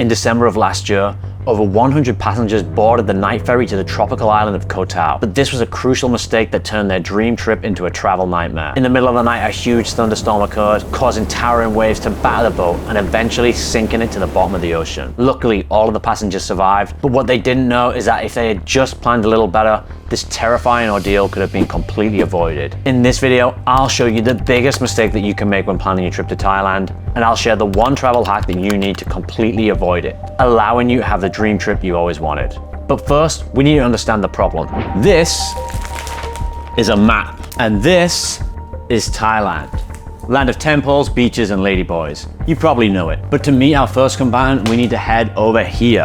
In December of last year, over 100 passengers boarded the night ferry to the tropical island of Koh Tao. But this was a crucial mistake that turned their dream trip into a travel nightmare. In the middle of the night, a huge thunderstorm occurred, causing towering waves to batter the boat and eventually sinking it to the bottom of the ocean. Luckily, all of the passengers survived, but what they didn't know is that if they had just planned a little better, this terrifying ordeal could have been completely avoided. In this video, I'll show you the biggest mistake that you can make when planning your trip to Thailand, and I'll share the one travel hack that you need to completely avoid it, allowing you to have the dream trip you always wanted. But first, we need to understand the problem. This is a map, and this is Thailand. Land of temples, beaches, and ladyboys. You probably know it. But to meet our first combatant, we need to head over here,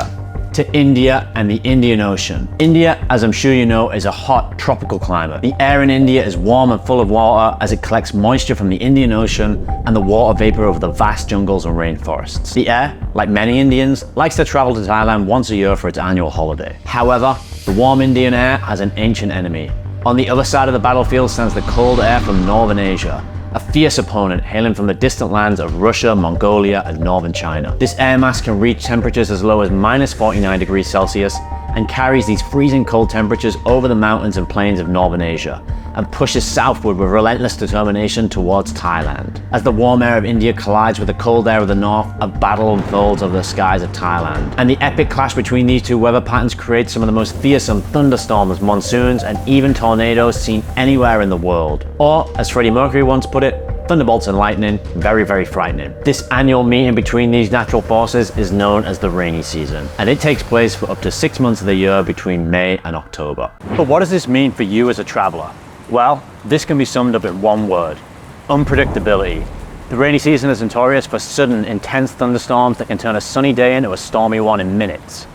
to India and the Indian Ocean. India, as I'm sure you know, is a hot tropical climate. The air in India is warm and full of water as it collects moisture from the Indian Ocean and the water vapor over the vast jungles and rainforests. The air, like many Indians, likes to travel to Thailand once a year for its annual holiday. However, the warm Indian air has an ancient enemy. On the other side of the battlefield stands the cold air from Northern Asia, a fierce opponent hailing from the distant lands of Russia, Mongolia, and northern China. This air mass can reach temperatures as low as -49 degrees Celsius and carries these freezing cold temperatures over the mountains and plains of northern Asia and pushes southward with relentless determination towards Thailand. As the warm air of India collides with the cold air of the north, a battle unfolds over the skies of Thailand. And the epic clash between these two weather patterns creates some of the most fearsome thunderstorms, monsoons, and even tornadoes seen anywhere in the world. Or, as Freddie Mercury once put it, thunderbolts and lightning, very, very frightening. This annual meeting between these natural forces is known as the rainy season, and it takes place for up to 6 months of the year between May and October. But what does this mean for you as a traveler? Well, this can be summed up in one word: unpredictability. The rainy season is notorious for sudden, intense thunderstorms that can turn a sunny day into a stormy one in minutes.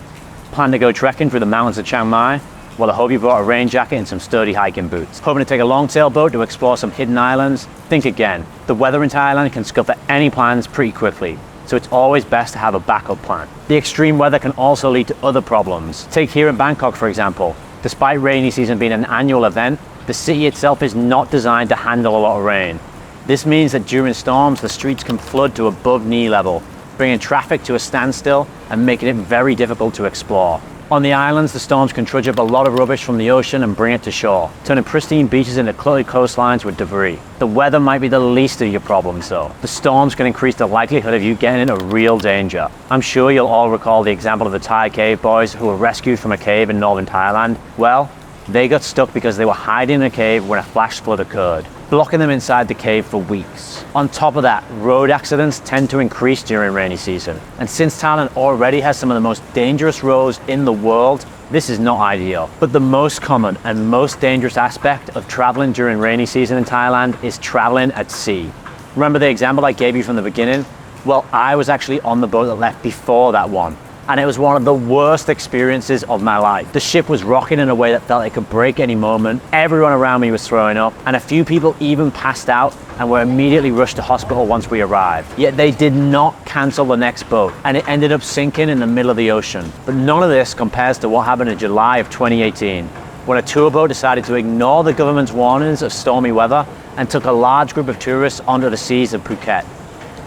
Plan to go trekking through the mountains of Chiang Mai? Well, I hope you brought a rain jacket and some sturdy hiking boots. Hoping to take a long sailboat to explore some hidden islands? Think again. The weather in Thailand can scupper any plans pretty quickly, so it's always best to have a backup plan. The extreme weather can also lead to other problems. Take here in Bangkok, for example. Despite rainy season being an annual event, the city itself is not designed to handle a lot of rain. This means that during storms, the streets can flood to above knee level, bringing traffic to a standstill and making it very difficult to explore. On the islands, the storms can trudge up a lot of rubbish from the ocean and bring it to shore, turning pristine beaches into cluttered coastlines with debris. The weather might be the least of your problems though. The storms can increase the likelihood of you getting into real danger. I'm sure you'll all recall the example of the Thai cave boys who were rescued from a cave in northern Thailand. Well, they got stuck because they were hiding in a cave when a flash flood occurred, blocking them inside the cave for weeks. On top of that, road accidents tend to increase during rainy season. And since Thailand already has some of the most dangerous roads in the world, this is not ideal. But the most common and most dangerous aspect of traveling during rainy season in Thailand is traveling at sea. Remember the example I gave you from the beginning? Well, I was actually on the boat that left before that one, and it was one of the worst experiences of my life. The ship was rocking in a way that felt like it could break any moment. Everyone around me was throwing up, and a few people even passed out and were immediately rushed to hospital once we arrived. Yet they did not cancel the next boat, and it ended up sinking in the middle of the ocean. But none of this compares to what happened in July of 2018, when a tour boat decided to ignore the government's warnings of stormy weather and took a large group of tourists onto the seas of Phuket.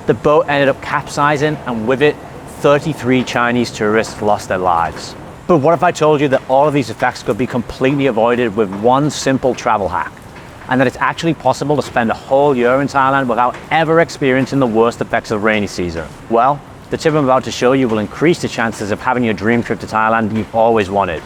The boat ended up capsizing, and with it, 33 Chinese tourists lost their lives. But what if I told you that all of these effects could be completely avoided with one simple travel hack, and that it's actually possible to spend a whole year in Thailand without ever experiencing the worst effects of rainy season? Well, the tip I'm about to show you will increase the chances of having your dream trip to Thailand you've always wanted.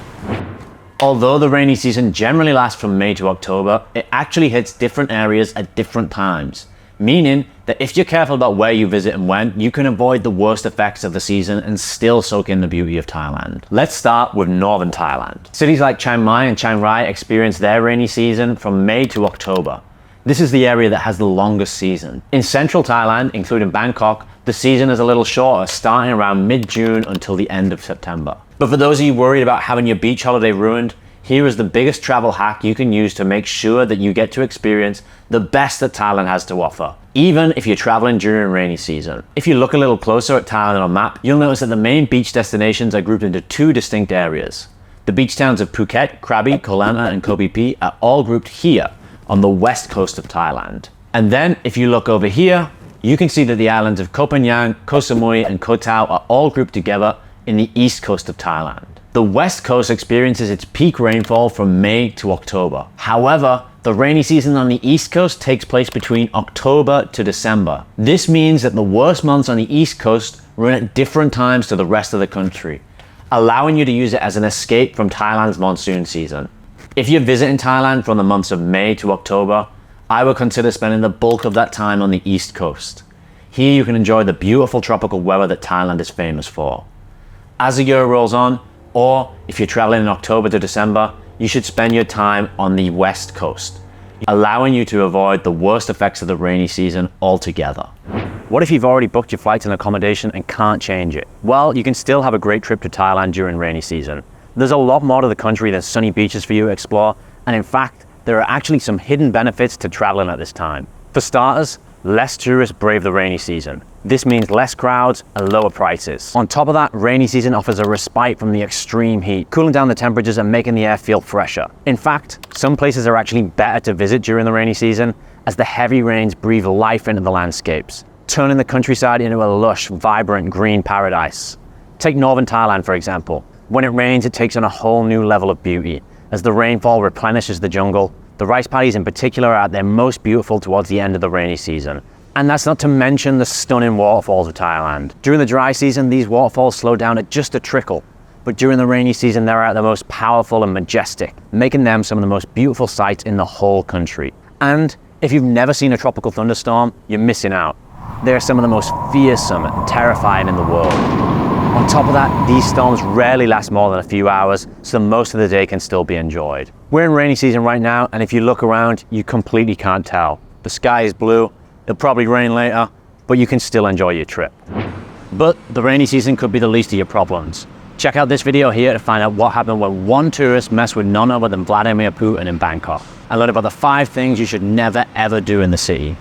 Although the rainy season generally lasts from May to October, it actually hits different areas at different times. Meaning that if you're careful about where you visit and when, you can avoid the worst effects of the season and still soak in the beauty of Thailand. Let's start with northern Thailand. Cities like Chiang Mai and Chiang Rai experience their rainy season from May to October. This is the area that has the longest season. In central Thailand, including Bangkok, the season is a little shorter, starting around mid-June until the end of September. But for those of you worried about having your beach holiday ruined, here is the biggest travel hack you can use to make sure that you get to experience the best that Thailand has to offer, even if you're traveling during rainy season. If you look a little closer at Thailand on a map, you'll notice that the main beach destinations are grouped into two distinct areas. The beach towns of Phuket, Krabi, Koh Lanta, and Koh Phi Phi are all grouped here on the west coast of Thailand. And then if you look over here, you can see that the islands of Koh Phangan, Koh Samui, and Koh Tao are all grouped together in the east coast of Thailand. The west coast experiences its peak rainfall from May to October. However, the rainy season on the east coast takes place between October to December. This means that the worst months on the east coast run at different times to the rest of the country, allowing you to use it as an escape from Thailand's monsoon season. If you're visiting Thailand from the months of May to October, I would consider spending the bulk of that time on the east coast. Here you can enjoy the beautiful tropical weather that Thailand is famous for. As the year rolls on, or if you're traveling in October to December, you should spend your time on the west coast, allowing you to avoid the worst effects of the rainy season altogether. What if you've already booked your flights and accommodation and can't change it? Well, you can still have a great trip to Thailand during rainy season. There's a lot more to the country than sunny beaches for you to explore, and in fact, there are actually some hidden benefits to traveling at this time. For starters, less tourists brave the rainy season. This means less crowds and lower prices. On top of that, rainy season offers a respite from the extreme heat, cooling down the temperatures and making the air feel fresher. In fact, some places are actually better to visit during the rainy season, as the heavy rains breathe life into the landscapes, turning the countryside into a lush, vibrant green paradise. Take northern Thailand, for example. When it rains, it takes on a whole new level of beauty, as the rainfall replenishes the jungle. The rice paddies in particular are at their most beautiful towards the end of the rainy season. And that's not to mention the stunning waterfalls of Thailand. During the dry season, these waterfalls slow down at just a trickle, but during the rainy season, they're at their most powerful and majestic, making them some of the most beautiful sights in the whole country. And if you've never seen a tropical thunderstorm, you're missing out. They're some of the most fearsome and terrifying in the world. On top of that, these storms rarely last more than a few hours, so most of the day can still be enjoyed. We're in rainy season right now, and if you look around, you completely can't tell. The sky is blue, it'll probably rain later, but you can still enjoy your trip. But the rainy season could be the least of your problems. Check out this video here to find out what happened when one tourist messed with none other than Vladimir Putin in Bangkok, and learn about the 5 things you should never ever do in the city.